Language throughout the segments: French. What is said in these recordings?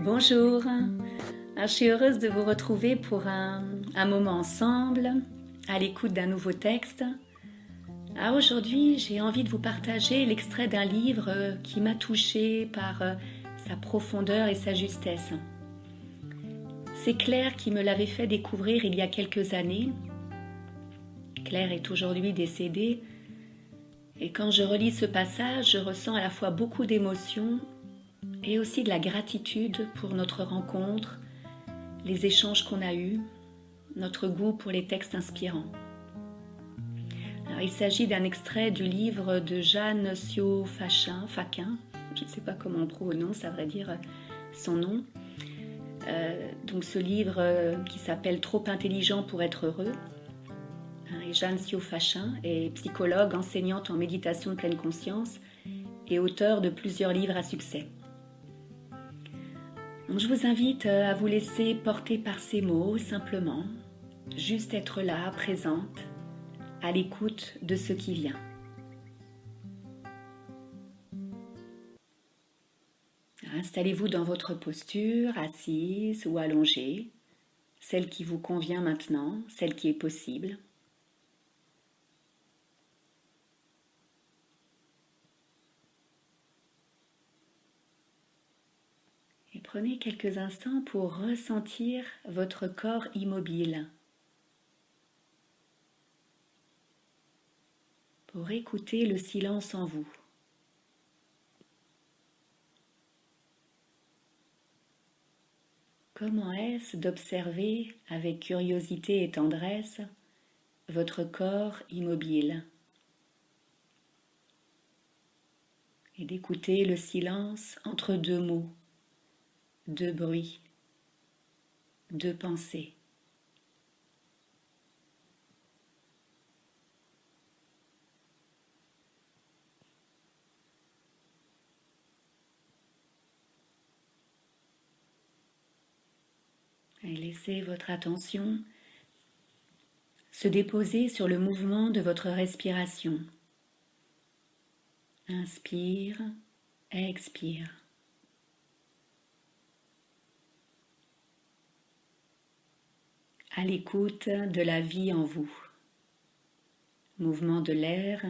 Bonjour, je suis heureuse de vous retrouver pour un moment ensemble, à l'écoute d'un nouveau texte. Aujourd'hui, j'ai envie de vous partager l'extrait d'un livre qui m'a touchée par sa profondeur et sa justesse. C'est Claire qui me l'avait fait découvrir il y a quelques années. Claire est aujourd'hui décédée, et quand je relis ce passage, je ressens à la fois beaucoup d'émotions et aussi de la gratitude pour notre rencontre, les échanges qu'on a eus, notre goût pour les textes inspirants. Alors, il s'agit d'un extrait du livre de Jeanne Sio-Faquin, je ne sais pas comment on prononce à vrai dire son nom. Donc ce livre qui s'appelle Trop intelligent pour être heureux. Et Jeanne Sio-Faquin est psychologue, enseignante en méditation de pleine conscience et auteure de plusieurs livres à succès. Donc je vous invite à vous laisser porter par ces mots simplement, juste être là, présente, à l'écoute de ce qui vient. Installez-vous dans votre posture, assise ou allongée, celle qui vous convient maintenant, celle qui est possible. Et prenez quelques instants pour ressentir votre corps immobile, pour écouter le silence en vous. Comment est-ce d'observer avec curiosité et tendresse votre corps immobile et d'écouter le silence entre deux mots, deux bruits, deux pensées. Et laissez votre attention se déposer sur le mouvement de votre respiration. Inspire, expire. À l'écoute de la vie en vous. Mouvement de l'air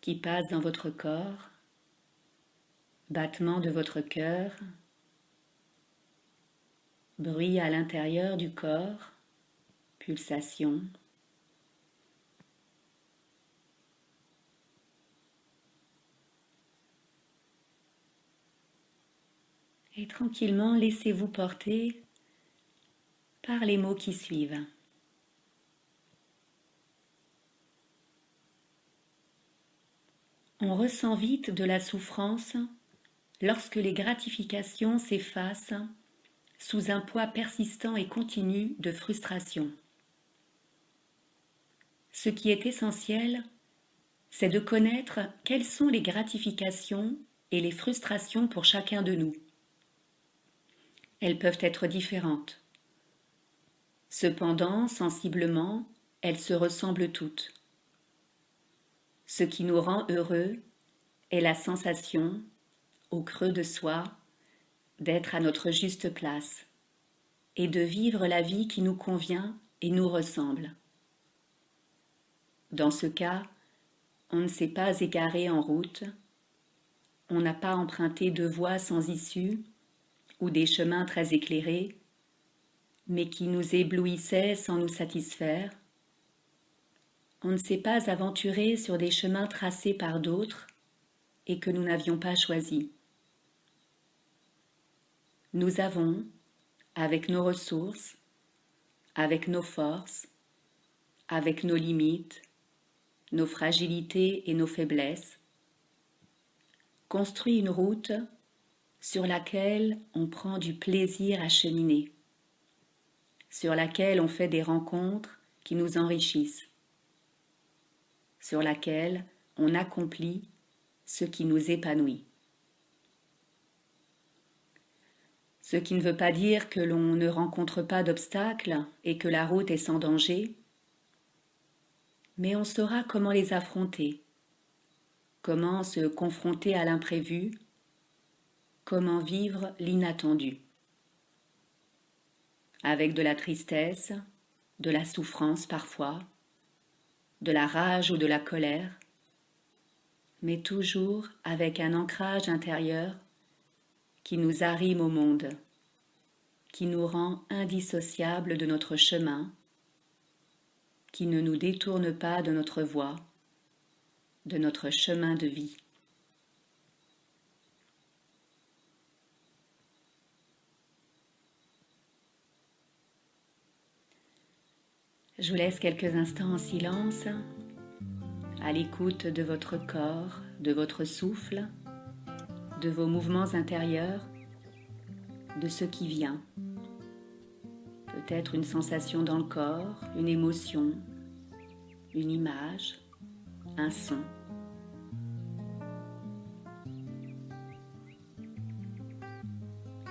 qui passe dans votre corps, battement de votre cœur, bruit à l'intérieur du corps, pulsation. Et tranquillement, laissez-vous porter par les mots qui suivent. On ressent vite de la souffrance lorsque les gratifications s'effacent sous un poids persistant et continu de frustration. Ce qui est essentiel, c'est de connaître quelles sont les gratifications et les frustrations pour chacun de nous. Elles peuvent être différentes. Cependant, sensiblement, elles se ressemblent toutes. Ce qui nous rend heureux est la sensation, au creux de soi, d'être à notre juste place et de vivre la vie qui nous convient et nous ressemble. Dans ce cas, on ne s'est pas égaré en route, on n'a pas emprunté de voies sans issue ou des chemins très éclairés, mais qui nous éblouissaient sans nous satisfaire. On ne s'est pas aventuré sur des chemins tracés par d'autres et que nous n'avions pas choisis. Nous avons, avec nos ressources, avec nos forces, avec nos limites, nos fragilités et nos faiblesses, construit une route sur laquelle on prend du plaisir à cheminer, sur laquelle on fait des rencontres qui nous enrichissent, sur laquelle on accomplit ce qui nous épanouit. Ce qui ne veut pas dire que l'on ne rencontre pas d'obstacles et que la route est sans danger, mais on saura comment les affronter, comment se confronter à l'imprévu, comment vivre l'inattendu, avec de la tristesse, de la souffrance parfois, de la rage ou de la colère, mais toujours avec un ancrage intérieur qui nous arrime au monde, qui nous rend indissociables de notre chemin, qui ne nous détourne pas de notre voie, de notre chemin de vie. Je vous laisse quelques instants en silence, à l'écoute de votre corps, de votre souffle, de vos mouvements intérieurs, de ce qui vient. Peut-être une sensation dans le corps, une émotion, une image, un son.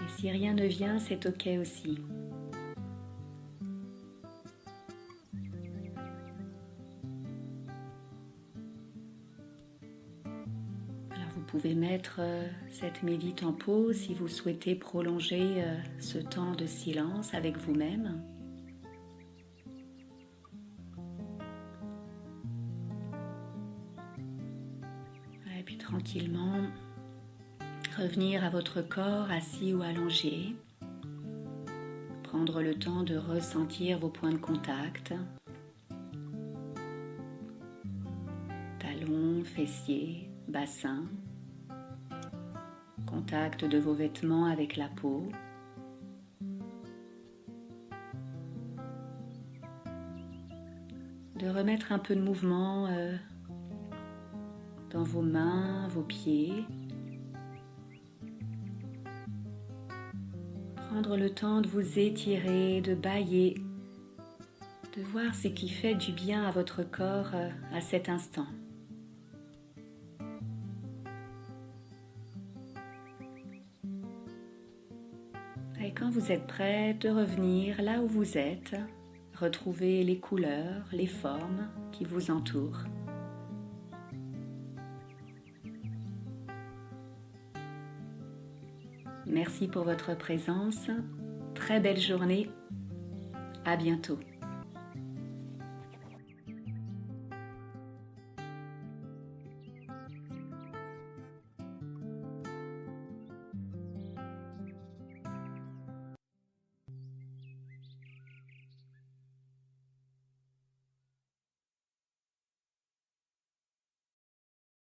Et si rien ne vient, c'est ok aussi. Vous pouvez mettre cette médite en pause si vous souhaitez prolonger ce temps de silence avec vous-même. Et puis tranquillement, revenir à votre corps assis ou allongé. Prendre le temps de ressentir vos points de contact. Talons, fessiers, bassin. Contact de vos vêtements avec la peau. De remettre un peu de mouvement dans vos mains, vos pieds. Prendre le temps de vous étirer, de bâiller, de voir ce qui fait du bien à votre corps à cet instant. Et quand vous êtes prêt, de revenir là où vous êtes, retrouver les couleurs, les formes qui vous entourent. Merci pour votre présence. Très belle journée. À bientôt.